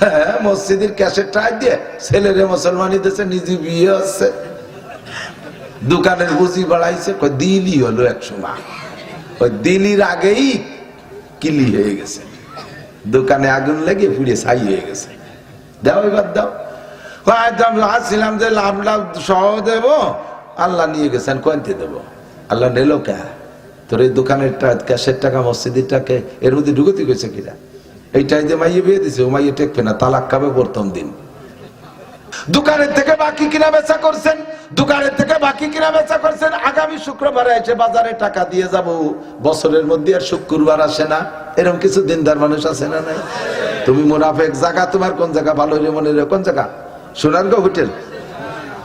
হ্যাঁ, মসজিদের ক্যাসেট টাই দিয়ে ছেলেরে মুসলমানি দেশে নিজে বিয়ে হচ্ছে, দোকানের বুঝি বাড়াইছে, দিলি হলো 100 মাস, ওই দিলির আগেই কিলি হয়ে গেছে, দোকানে আগুন লেগে পুড়ে ছাই হয়ে গেছে। দাও এবার দাও, আসছিলাম যে লাভ লাভ সহ দেব, আল্লাহ নিয়ে গেছেন, কইতে দেব, আল্লাহ নিল কে? তোর এই দোকানের ক্যাশের টাকা মসজিদের টাকা এর মধ্যে ঢুকতে গেছে কিনা? এইটাই যে মাইয়ে বিয়ে দিছে, ও মাইয়ে টেকবে না, তালাক খাবে প্রথম দিন। দোকানের থেকে বাকি কিনা বেচা করছেন, দোকানের থেকে বাকি কিনা বেচা করছেন, আগামী শুক্রবারে এসে বাজারে টাকা দিয়ে যাব, বছরের মধ্যে আর শুক্রবার আসে না। এরকম কিছু দিনদার মানুষ আছে না নাই? তুমি মুনাফেক। জায়গা তোমার কোন জায়গা ভালো হইলে মনে রে? কোন জায়গা? সোনারগাঁও হোটেল,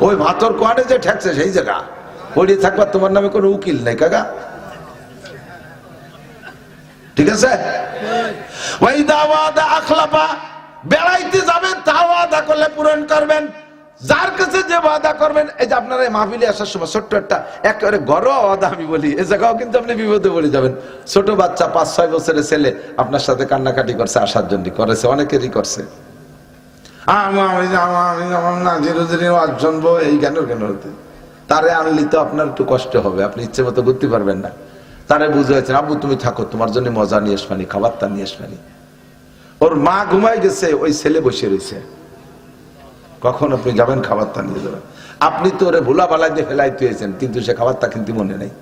ওই ভাতর কোয়ানে যে ঠেকছে সেই জায়গা পড়িয়ে থাকবার তোমার নামে কোনো উকিল নাই কাকা, ঠিক আছে? ওই দাওয়াদা আখলাফা, বেড়াইতে যাবেন তা ওয়াদা করলে পূরণ করবেন, যার কাছে যে ওয়াদা করবেন। এই যে আপনারা মাহফিলে আসার সময় ছোট্ট একটা একেবারে ঘরোয়া ওয়াদা আমি বলি, এই জায়গাও কিন্তু আপনি বিপদে পড়ে যাবেন। ছোট বাচ্চা 5-6 বছরের ছেলে আপনার সাথে কান্নাকাটি করছে, আসার জন্য করেছে, অনেকেরই করছে, এই কেন কেন হতে, তারে আনলি তো আপনার একটু কষ্ট হবে, আপনি ইচ্ছে মতো ঘুরতে পারবেন না। তারে বুঝাইছেন, আব্বু তুমি থাকো, তোমার জন্য মজা নিয়ে আসবানি, খাবারটা নিয়ে আসবানি। ওর মা ঘুমাই গেছে, ওই ছেলে বসে রয়েছে, কখন আপনি যাবেন খাবারটা নিয়ে যাবেন? আপনি তো ওরে ভোলা বালাই দিয়ে ফেলাই দিয়েছেন, কিন্তু সে খাবারটা কিন্তু মনে নেই।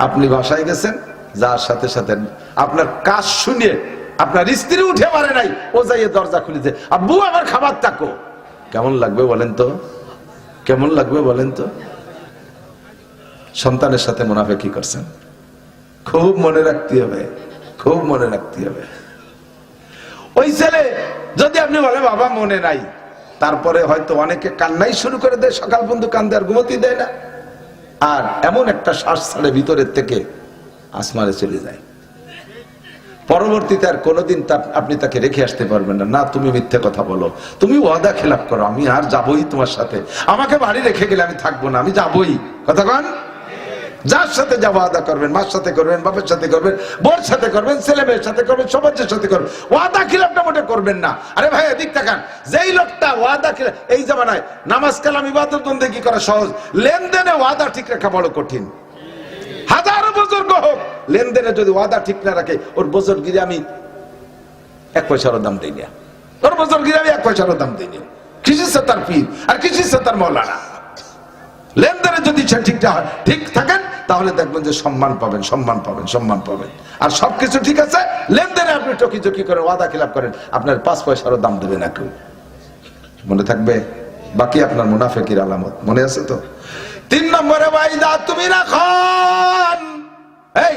আপনি বাসায় গেছেন, যার সাথে সাথে আপনার কাজ শুনে আপনার স্ত্রী উঠে পারে নাই, ও যাইয়ে দরজা খুলিতে, আব্বু আমার খাবার তাকো। কেমন লাগবে বলেন তো? কেমন লাগবে বলেন তো? সন্তানের সাথে মুনাফিকি করছেন, খুব মনে রাখতে হবে, খুব মনে রাখতে হবে। ওই ছেলে যদি আপনি বলে বাবা মনে নাই, তারপরে হয়তো অনেকে কান্নাই শুরু করে দেয়, সকাল পর্যন্ত কান্দে, আর ঘুমোতেই দেয় না, আর এমন একটা শ্বাস ছাড়ে ভিতরের থেকে আসমানে চলে যায়। পরবর্তীতে আর কোনোদিন আপনি তাকে রেখে আসতে পারবেন না। না, তুমি মিথ্যে কথা বলো, তুমি ওয়াদা খেলাপ করো, আমি আর যাবই তোমার সাথে, আমাকে বাড়ি রেখে গেলে আমি থাকবো না, আমি যাবই। কথা কন? যার সাথে যা ওয়াদা করবেন, মার সাথে করবেন, বাপের সাথে করবেন, বোর সাথে করবেন, ছেলে মেয়ের সাথে করবেন, সমাজের সাথে করবেন, ওয়াদা খিলাফটা মোটে করবেন না। আরে ভাই এদিক তাকান, যেই লোকটা ওয়াদা খিলাফ, এই জামানায় নামাজ কালাম ইবাদত বন্দেগী করা সহজ, লেনদেনে ওয়াদা ঠিক রাখা বড় কঠিন। হাজারো বুজুর্গ হোক, লেনদেনে যদি ওয়াদা ঠিক না রাখে, ওর বুজুর্গিরে আমি 1 পয়সারও দাম দিই না, ওর বুজুর্গিরে আমি 1 পয়সারও দাম দিই না। কিসের সাথে তার পীর আর কিসের সাথে তার মৌলানা? লেনদেনে যদি ঠিক থাকেন, তাহলে দেখবেন যে সম্মান পাবেন, সম্মান পাবেন, সম্মান পাবেন। আর সবকিছু ঠিক আছে, লেনদেনে আপনি টকি করেন, ওয়াদা খিলাফ করেন, আপনার 5 পয়সারও দাম দেবে না কেউ। মনে থাকবে? বাকি আপনার মুনাফিকের আলামত মনে আছে তো? 3 নম্বরে ওয়াইদা তুমি রাখন, এই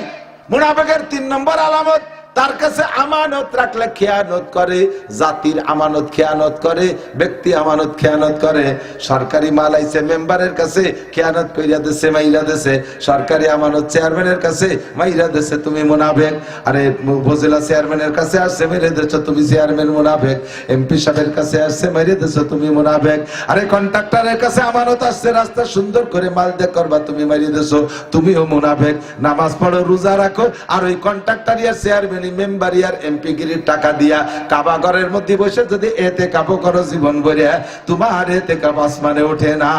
মুনাফিকের 3 নম্বর আলামত, তার কাছে আমানত রাখলে খেয়ানত করে, জাতির আমানত খেয়ানত করে, ব্যক্তি আমানত খেয়ানত করে। সরকারি মাল আইছে মেম্বারের কাছে, খেয়ানত কইরা দেছে, মাইরা দেছে। সরকারি আমানত চেয়ারম্যানের কাছে, মাইরা দেছে, তুমি মুনাফিক। আরে উপজেলা চেয়ারম্যানের কাছে আসছে, মেরে দেছো, তুমি চেয়ারম্যান মুনাফিক। এমপি সাহেবের কাছে আসছে, মেরে দেছো, তুমি মুনাফিক। আরে কন্ট্রাক্টরের কাছে আমানত আসছে, রাস্তা সুন্দর করে মাল দিয়ে করবা, তুমি মারিয়ে দেছো, তুমিও মুনাফিক। নামাজ পড়ো, রোজা রাখো, আর ওই কন্ট্রাক্টর আর চেয়ারম্যান মেম্বারি আর এমপি গিরির টাকা দিয়া কাবা ঘরের মধ্যে বসে যদি এতে কাবো করো জীবন ভরে, তোমার এতে কাব আসমানে ওঠে না।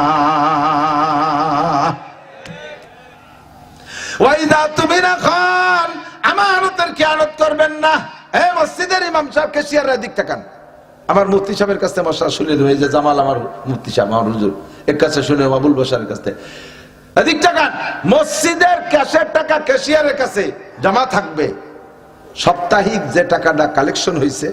ওয়াইদা তুমি রাখন, আমানতের খেয়ানত করবেন না। এই মসজিদের ইমাম সাহেব, কেশিয়াররা দিক তাকান। আমার মুফতি সাহেবের কাছে মশা শুনে রয়ে যে জামাল, আমার মুফতি সাহেব, আমার হুজুর, এর কাছে শুনে আবুল বশারের কাছে এদিক তাকান। মসজিদের ক্যাশের টাকা কেশিয়ারের কাছে জমা থাকবে, সাপ্তাহিক যে টাকাটা কালেকশন হয়েছে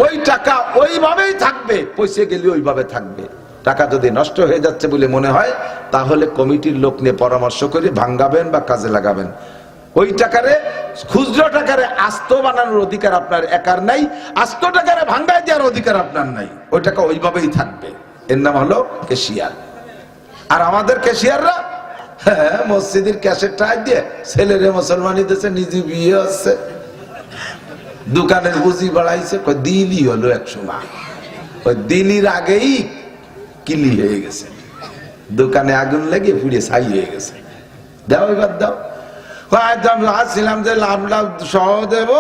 ওই টাকা ওইভাবেই থাকবে, পয়সা গেলে ওইভাবে থাকবে। টাকা যদি নষ্ট হয়ে যাচ্ছে বলে মনে হয়, তাহলে কমিটির লোক নিয়ে পরামর্শ করে ভাঙ্গাবেন বা কাজে লাগাবেন। ওই টাকারে, খুচরো টাকারে আস্ত বানানোর অধিকার আপনার একার নাই, আস্ত টাকারে ভাঙ্গায় দেওয়ার অধিকার আপনার নাই। ওই টাকা ওইভাবেই থাকবে, এর নাম হলো ক্যাশিয়ার। আর আমাদের ক্যাশিয়াররা, হ্যাঁ, মসজিদের ক্যাশের টাই দিয়ে ছেলেরে মুসলমানি দেশে নিজে বিয়ে হচ্ছে, দোকানের বুঝি বাড়াইছে, দিলি হলো 100 মাস, ওই দিলির আগেই কিলি হয়ে গেছে, দোকানে আগুন লেগে পুড়ে ছাই হয়ে গেছে। দাও এবার দাও। আসছিলাম যে লাভ লাভ সহ দেব,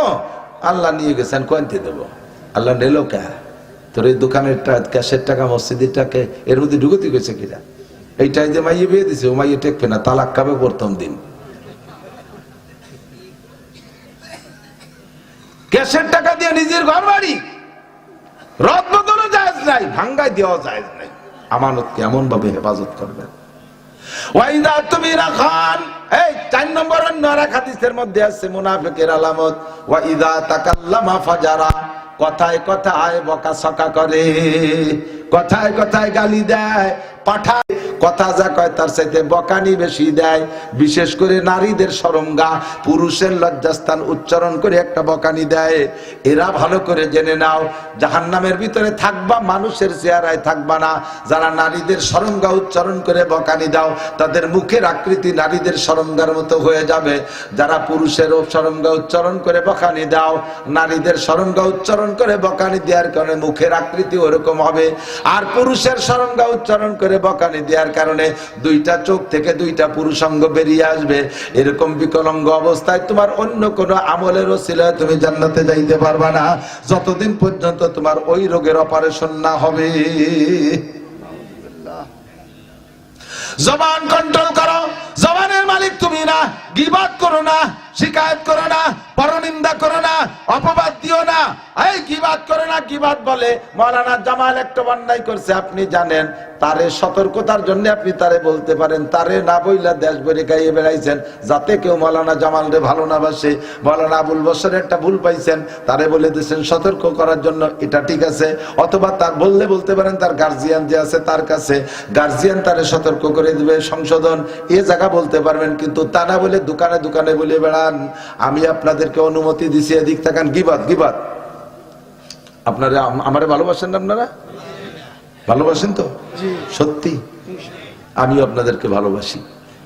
আল্লাহ নিয়ে গেছেন, কইতে দেব, আল্লাহ নিল কে? তোর এই দোকানের ক্যাশের টাকা, মসজিদের টাকা এর মধ্যে ঢুকতে গেছে কিনা? এইটাই যে মাইয়ে বিয়ে দিছে, ও মাইয়ে টেকবে না, তালাক খাবে প্রথম দিন। ক্যাশের টাকা দিয়ে নিজের ঘর বাড়ি রদ বদলও জায়েজ নাই, ভাঙ্গাই দেওয়া জায়েজ নাই। আমানতকে এমন ভাবে হেফাজত করবেন। ওয়াইদা তুমি রাখান, এই 4 নম্বর অন্য আর এক হাদিসের মধ্যে আছে মুনাফিকের আলামত, ওয়াইদা তাকাল্লামা ফাজারা, কথায় কথায় বকাঝকা করে, কথায় কথায় গালি দেয়, পাঠায়, কথা যা কয় তার চাইতে বকানি বেশি দেয়। বিশেষ করে নারীদের শরমগা, পুরুষের লজ্জাস্থান উচ্চারণ করে একটা বকানি দেয়। এরা ভালো করে জেনে নাও, জাহান্নামের ভিতরে থাকবা, মানুষের চেহারায় থাকবা না। যারা নারীদের শরমগা উচ্চারণ করে বকানি দাও, তাদের মুখের আকৃতি নারীদের শরমগার মতো হয়ে যাবে। যারা পুরুষের শরমগা উচ্চারণ করে বকানি দাও, নারীদের শরমগা উচ্চারণ করে বকানি দেওয়ার কারণে মুখের আকৃতি ওরকম হবে। আর পুরুষের শরমগা উচ্চারণ করে বকানি দেওয়ার কারণে 2টা চোখ থেকে 2টা পুরুষাঙ্গ বেরিয়ে আসবে। এরকম বিকলাঙ্গ অবস্থায় তোমার অন্য কোনো আমলের ওসিলায় তুমি জান্নাতে যাইতে পারবা না, যতদিন পর্যন্ত তোমার ওই রোগের অপারেশন না হবে। জবান কন্ট্রোল করো, জবানের মালিক তুমি না। গীবাত করো না, শিকায়ত করো না, পরনিন্দা করো না, অপবাদ দিও না। এই গীবাত করো না। গীবাত বলে মাওলানা জামাল একটা অন্যায় করছে, আপনি জানেন, তারে সতর্কতার জন্য আপনি তারে বলতে পারেন। তারে না বইলা দেশ ভরে গাইয়ে বেড়াইছেন যাতে কেউ মাওলানা জামাল রে ভালো না বাসে। মাওলানা আবুল বশর একটা ভুল পাইছেন, তারে বলে দিয়েছেন সতর্ক করার জন্য, এটা ঠিক আছে। অথবা তার বলতে পারেন তার গার্জিয়ান যে আছে তার কাছে, গার্জিয়ান তারে সতর্ক করে দিবে, সংশোধন এ জায়গা বলতে পারবেন। কিন্তু তা না বলে দোকানে দোকানে বলে বেড়ান আমি আপনাদেরকে অনুমতি দিছি, এদিক থাকান। গীবাত, গীবাত। আপনারা আমারে ভালোবাসেন না? আপনারা ভালোবাসেন তো? সত্যি আমি আপনাদেরকে ভালোবাসি।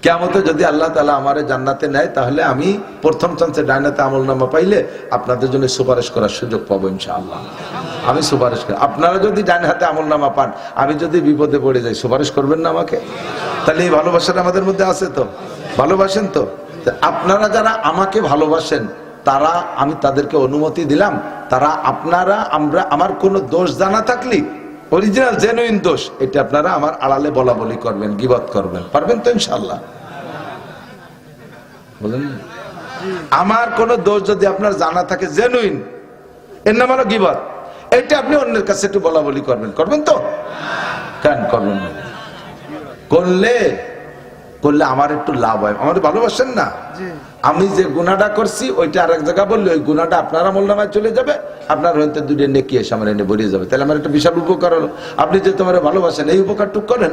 কিয়ামতে যদি আল্লাহ তাআলা আমারে জান্নাতে নেয়, তাহলে আমি প্রথম চান্সে ডাইনাতে আমলনামা পাইলে আপনাদের জন্য সুপারিশ করার সুযোগ পাবো ইনশাআল্লাহ। আমি সুপারিশ করি। আপনারা যদি ডাইন হাতে আমলনামা পান, আমি যদি বিপদে পড়ে যাই, সুপারিশ করবেন না আমাকে? তাহলে এই ভালোবাসাটা আমাদের মধ্যে আছে তো? ভালোবাসেন তো? আপনারা যারা আমাকে ভালোবাসেন, তারা, আমি তাদেরকে অনুমতি দিলাম, তারা আপনারা আমরা আমার কোনো দোষ জানা থাকলে, অরিজিনাল জেনুইন দোষ, এটা আপনারা আমার আড়ালে বলা বলি করবেন, গীবত করবেন। পারবেন তো ইনশাআল্লাহ? বলেন, আমার কোন দোষ যদি আপনার জানা থাকে জেনুইন, এর নাম হলো গীবত, এটা আপনি অন্যের কাছে একটু বলা বলি করবেন। করবেন তো? কেন করবেন না? করলে আমার একটু লাভ হয়। আমাদের ভালোবাসেন না? আমি যে গুনাহটা করছি ওইটা আরেক জায়গা বললে ওই গুনাহটা আপনার আমলনামায় চলে যাবে, আপনার হয়তো 2টা নেকি এসে আমার এনে ভরিয়ে যাবে। তাহলে আমার একটা বিশাল উপকার হলো। আপনি যে তোমার ভালোবাসেন, এই উপকারটুক করেন।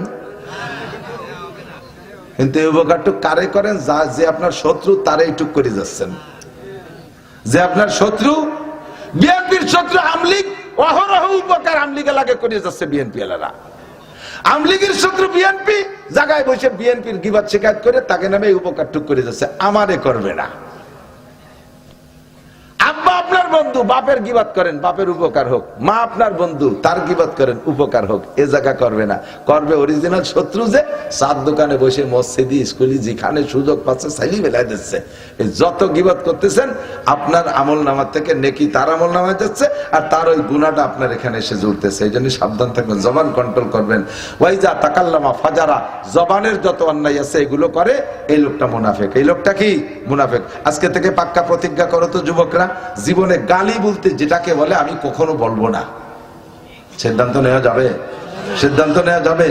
কিন্তু এই উপকারটুক কারে করেন? যে আপনার শত্রু, তারে এইটুক করে যাচ্ছেন। যে আপনার শত্রু, বিএনপির শত্রু আমলিগ, অহরহ উপকার আমলিগে লাগে করে যাচ্ছে বিএনপি এলারা। আমলিগের শত্রু বিএনপি, জায়গায় বসে বিএনপির গীবত শিকায়ত করে তাকে নামে উপকারটুক করে যাচ্ছে, আমারে করবে না। আব্বা আপনার বন্ধু, বাপের গীবত করেন, বাপের উপকার হোক। মা আপনার বন্ধু, তার গীবত করেন, উপকার হোক। এ জায়গা করবে না। করবে অরিজিনাল শত্রু, যে চার দোকানে বসে মসজিদি স্কুলি যেখানে সুযোগ পাচ্ছে সাইলি বেলায় দিচ্ছে। এই যত গীবত করতেছেন, আপনার আমল নামার থেকে নেকি তার আমল নামায় যাচ্ছে, আর তার ওই গুনাহটা আপনার এখানে এসে জুড়তেছে। এই জন্য সাবধান থাকবেন, জবান কন্ট্রোল করবেন। ওয়াইজা তাকাল্লামা ফাজারা, জবানের যত অন্যায় আছে এগুলো করে, এই লোকটা মুনাফিক। এই লোকটা কি? মুনাফিক। আজকে থেকে পাক্কা প্রতিজ্ঞা করো তো যুবকরা, জীবনে গালি বলতে যেটাকে বলে আমি কখনো বলবো না। সিদ্ধান্ত নেওয়া যাবে? সিদ্ধান্ত নেওয়া যাবে?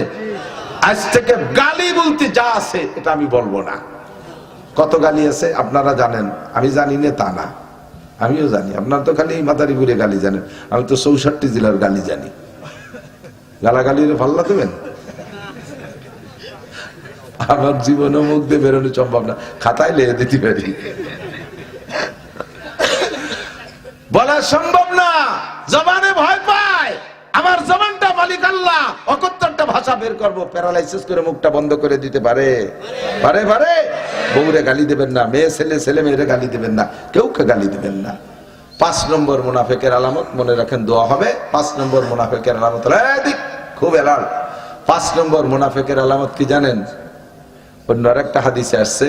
আজ থেকে গালি বলতে যা আছে এটা আমি বলবো না। কত গালি আছে আপনারা জানেন, আমি জানি না তা না, আমিও জানি। আপনার তো খালি মাদারীপুরে গালি জানেন, আমি তো 64 জেলার গালি জানি। গালাগালি ভাল্লা দেবেন? আমার জীবনে মুখ দিয়ে বেরোনো সম্ভব না, খাতায় লিখে দিতে পারি, বলা সম্ভব না। জবানে ভয় পায়। আমার জবানটা মালিক আল্লাহ, 71টা ভাষা বের করবো, প্যারালাইসিস করে মুখটা বন্ধ করে দিতে পারে। পারে পারে। বউরে গালি দেবেন না, মেয়ে ছেলে মেয়েরে গালি দেবেন না, কেউকে গালি দেবেন না। 5 নম্বর মুনাফিকের আলামত, মনে রাখেন, দোয়া হবে। 5 নম্বর মুনাফিকের আলামত, খুব এলাল। 5 নম্বর মুনাফিকের আলামত কি জানেন? অন্য একটা হাদিসে আসছে,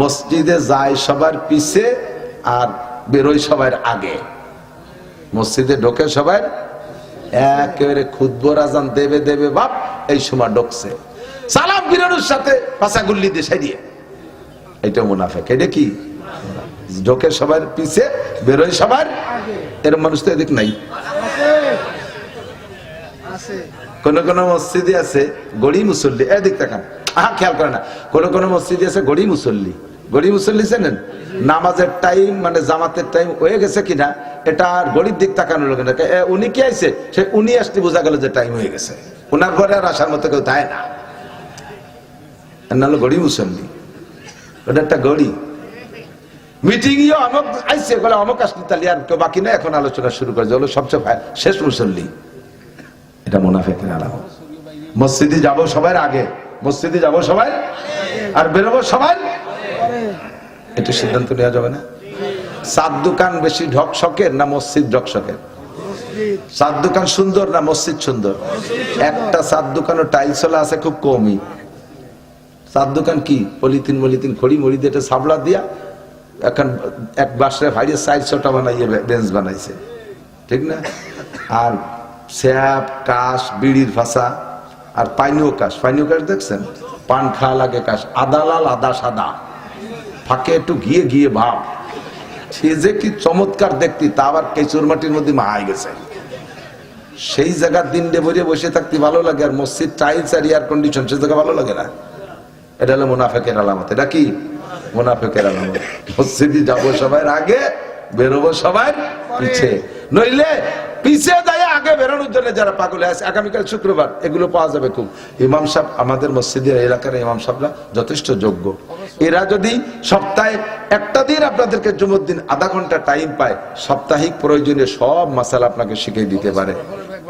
মসজিদে যায় সবার পিছে আর বেরোয় সবার আগে। মসজিদে ঢোকে সবাই একেবারে খুতবর আজান দেবে দেবে বাপ এই সময় ঢুকছে সালাম ফিরানোর সাথে পাছা গুল্লি দিয়ে সাইডিয়ে, এটা মুনাফিক। এটা কি? ঢোকে সবার পিছে, বেরোয় সবার। এরকম মানুষ তো এদিক নাই। কোন কোন মসজিদে আছে গড়ি মুসল্লি, এদিক তাকান, খেয়াল করে না। কোন কোন মসজিদে আছে গড়ি মুসল্লি। গড়ি মুসল্লি জানেন, নামাজের টাইম মানে জামাতের টাইম হয়ে গেছে কিনা এটা আর গড়ির দিক তাকানোর লোক না। উনি কি আইছে, সে উনি আসতে বোঝা গেল যে টাইম হয়ে গেছে, ওনার ঘরে আর আসার মতো কেউ দেয় না। নাহলে গড়ি মুসল্লি, ওটা একটা গড়ি। মিটিং অমুক আইসে বলে অমুক আসলি, তাহলে আর কেউ বাকি না, এখন আলোচনা শুরু করে হলো সবচেয়ে শেষ মুসল্লি। এটা মুনাফিকের আলামত। মসজিদে যাব সবার আগে, মসজিদে যাব সবাই আর বেরোবো সবাই, এটা সিদ্ধান্ত নেওয়া যাবে না। চার দোকান বেশি ঢকশকের না মসজিদ ঢকশকের? চার দোকান সুন্দর না মসজিদ সুন্দর? একটা চার দোকানও টাইলস আছে খুব কমই। চার দোকান কি পলিথিন মলিথিন খড়ি মড়ি দিয়ে সাবলা দিয়া এখন এক বাসরে ভাইরে সাইড ছোটা বানাইয়ে বেঞ্চ বানাইছে, ঠিক না? আর স্যাপ কাশ বিড়ির ফাঁসা আর পাইনিও কাশ। পাইনিও কাশ দেখছেন? পান খাওয়া লাগে কাশ, আদা লাল আদা সাদা, ফাঁকে একটু ঘিয়ে ঘিয়ে ভাব। সে যে কি চমৎকার দেখতি, তা আবার কেঁচুর মাটির মধ্যে মাহাই গেছে। সেই জায়গার দিন ডে ভরে বসে থাকতে ভালো লাগে, আর মসজিদ টাইলস আর এয়ার কন্ডিশন সে জায়গা ভালো লাগে না। এটা হলো মুনাফিকের আলামত। এটা কি? মুনাফিকের আলামত। মসজিদে যাবো সবার আগে, বেরোবো সবার পিছে। নইলে পিছিয়ে যায় আগে বেরোনোর জন্য যারা পাগল আছে। আগামীকাল শুক্রবার এগুলো পাওয়া যাবে খুব। ইমাম সাহেব, আমাদের মসজিদের এলাকার ইমাম সাহেবরা যথেষ্ট যোগ্য। এরা যদি সপ্তাহে একটা দিন আপনাদেরকে জুমার দিন আধা ঘন্টা টাইম পায়, সাপ্তাহিক প্রয়োজনীয় সব মাসালা আপনাকে শিখিয়ে দিতে পারে।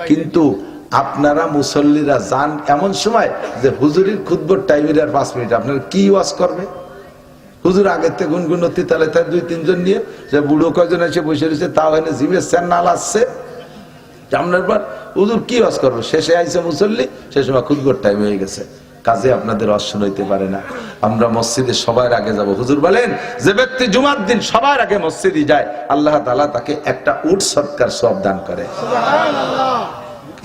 কিন্তু আপনারা মুসল্লিরা যান এমন সময় যে হুজুরের খুতবার টাইমের আর 5 মিনিট আপনার কি ওয়াজ করবে? হুজুর আগের থেকে গুনগুনতি তালে তার 2-3 জন নিয়ে, যে বুড়ো কয়জন এসে বসে রয়েছে, তাও হয় না জিমের স্যার নাল আসছে সামনের পর, হুজুর কি ওয়াজ করবে? শেষে আইছে মুসল্লি, সে সময় খুতবার টাইম হয়ে গেছে, কাজে আপনাদের ওয়াজ শুনাইতে পারে না। আমরা মসজিদে সবার আগে যাব। হুজুর বলেন, যে ব্যক্তি জুমার দিন সবার আগে মসজিদে যায়, আল্লাহ তাআলা তাকে একটা উট সদকার সওয়াব দান করে। সুবহানাল্লাহ।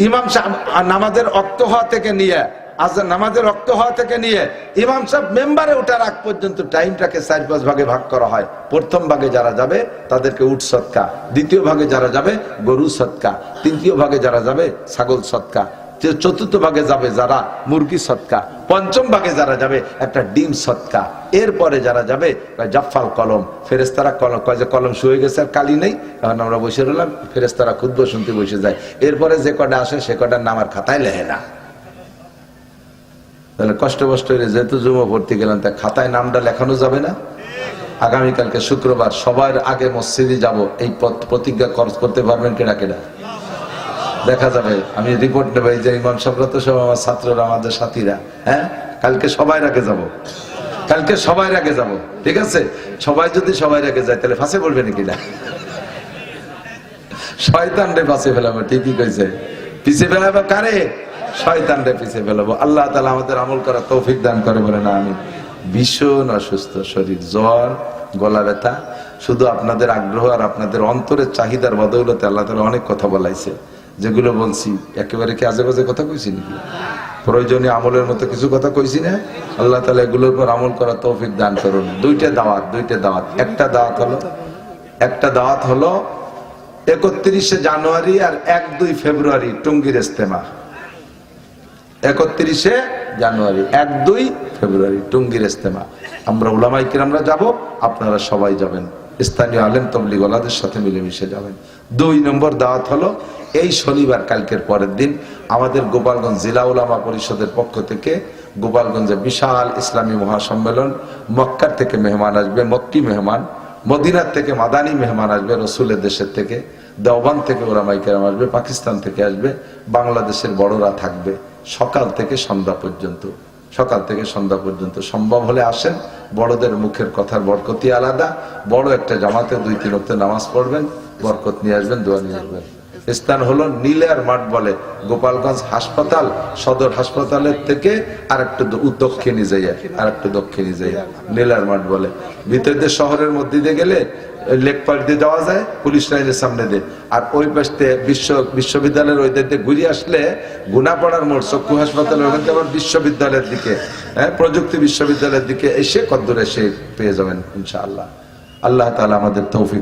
ইমাম সাহেব নামাজের ওয়াক্ত হওয়া থেকে নিয়ে নামাজের রক্ত হওয়া থেকে নিয়ে ইমাম সাহেব মেম্বারে ওঠার আগ পর্যন্ত টাইমটাকে 4-5 ভাগে ভাগ করা হয়। প্রথম ভাগে যারা যাবে তাদেরকে উট সদকা, দ্বিতীয় ভাগে যারা যাবে গরু সদকা, তৃতীয় ভাগে যারা যাবে ছাগল সদকা, চতুর্থ ভাগে যাবে যারা মুরগি সদকা, পঞ্চম ভাগে যারা যাবে একটা ডিম সদকা। এরপরে যারা যাবে জাফফাল কলম, ফেরেশতারা কলম কয় যে কলম শুয়ে গেছে আর কালি নেই, এখন আমরা বসে রইলাম, ফেরেশতারা খুতবা শুনতে বসে যায়। এরপরে যে কটা আসে সে কটার নাম আর খাতায় লেখে না। তাহলে কষ্ট হলে যেহেতু জুমা পড়তে গেলাম, তা খাতায় নামটা লেখানো যাবে না? আগামীকালকে শুক্রবার সবার আগে মসজিদে যাব, এই প্রতিজ্ঞা করতে পারবেন কেনা কেনা? দেখা যাবে। আমি রিপোর্ট নেব, এই যে ইমাম সাহেবরা তো সব আমার ছাত্ররা, আমাদের সাথীরা, হ্যাঁ কালকে সবাই আগে যাব, কালকে সবাই আগে যাব, ঠিক আছে? সবাই যদি সবাই আগে যায় তাহলে ফাঁসে পড়বে নাকি না? শয়তান রে ফাঁসে ফেলাবো, ঠিকই কইছে। পিছে ফেলাবো কারে? শয়তান রে পিছে ফেলাবো। আল্লাহ তাআলা আমাদের আমল করার তৌফিক দান করে বলেন আমিন। ভীষণ অসুস্থ শরীর, জ্বর, গলা ব্যথা। শুধু আপনাদের আগ্রহ আর আপনাদের অন্তরের চাহিদার বদৌলতে আল্লাহ তাআলা অনেক কথা বলাইছে, যেগুলো বলছি একেবারে কি আজে বাজে কথা কইছি নাকি? প্রয়োজনীয় আমলের মতো কিছু কথা কইছি না? আল্লাহ তাআলা এগুলোর উপর আমল করার তৌফিক দান করুন। দুইটা দাওয়াত। একটা দাওয়াত হলো 31শে জানুয়ারি আর 1-2 ফেব্রুয়ারি টঙ্গীর ইজতেমা। 31শে জানুয়ারি 1-2 ফেব্রুয়ারি টঙ্গীর ইজতেমা। আমরা উলামায়ে কিরামরা যাব, আপনারা সবাই যাবেন, স্থানীয় আলেম তাবলীগ ওয়ালাদের সাথে মিলেমিশে যাবেন। 2 নম্বর দাওয়াত হলো এই শনিবার, কালকের পরের দিন আমাদের গোপালগঞ্জ জেলা উলামা পরিষদের পক্ষ থেকে গোপালগঞ্জে বিশাল ইসলামী মহাসম্মেলন। মক্কার থেকে মেহমান আসবে, মক্কি মেহমান, মদিনার থেকে মাদানী মেহমান আসবে, রসুলের দেশের থেকে, দেওবন্দ থেকে উলামায়ে কিরাম আসবে, পাকিস্তান থেকে আসবে, বাংলাদেশের বড়রা থাকবে। সকাল থেকে সন্ধ্যা পর্যন্ত সম্ভব হলে আসেন। বড়দের মুখের কথার বরকতি আলাদা। বড় একটা জামাতে 2-3 ওয়াক্ত নামাজ পড়বেন, বরকত নিয়ে আসবেন, দোয়া নিয়ে আসবেন। স্থান হলো নীলার মাঠ বলে, গোপালগঞ্জ হাসপাতাল সদর হাসপাতালের থেকে আর একটু দক্ষিণে যাইয়া, আর একটু দক্ষিণে যাইয়া নীলার মাঠ বলে। ভিতর দিয়ে শহরের মধ্যে দিয়ে গেলে লেকপাট দিয়ে যাওয়া যায়, পুলিশ লাইনের সামনে দিয়ে, আর ওই পাশে বিশ্ববিদ্যালয়ের ওই দিকে ঘুরে আসলে গুনাপাড়ার মোড় চক্ষু হাসপাতাল, ওখান থেকে আবার বিশ্ববিদ্যালয়ের দিকে, প্রযুক্তি বিশ্ববিদ্যালয়ের দিকে এসে কদ্দূর এসে পেয়ে যাবেন ইনশাআল্লাহ। আল্লাহ তাআলা আমাদের তৌফিক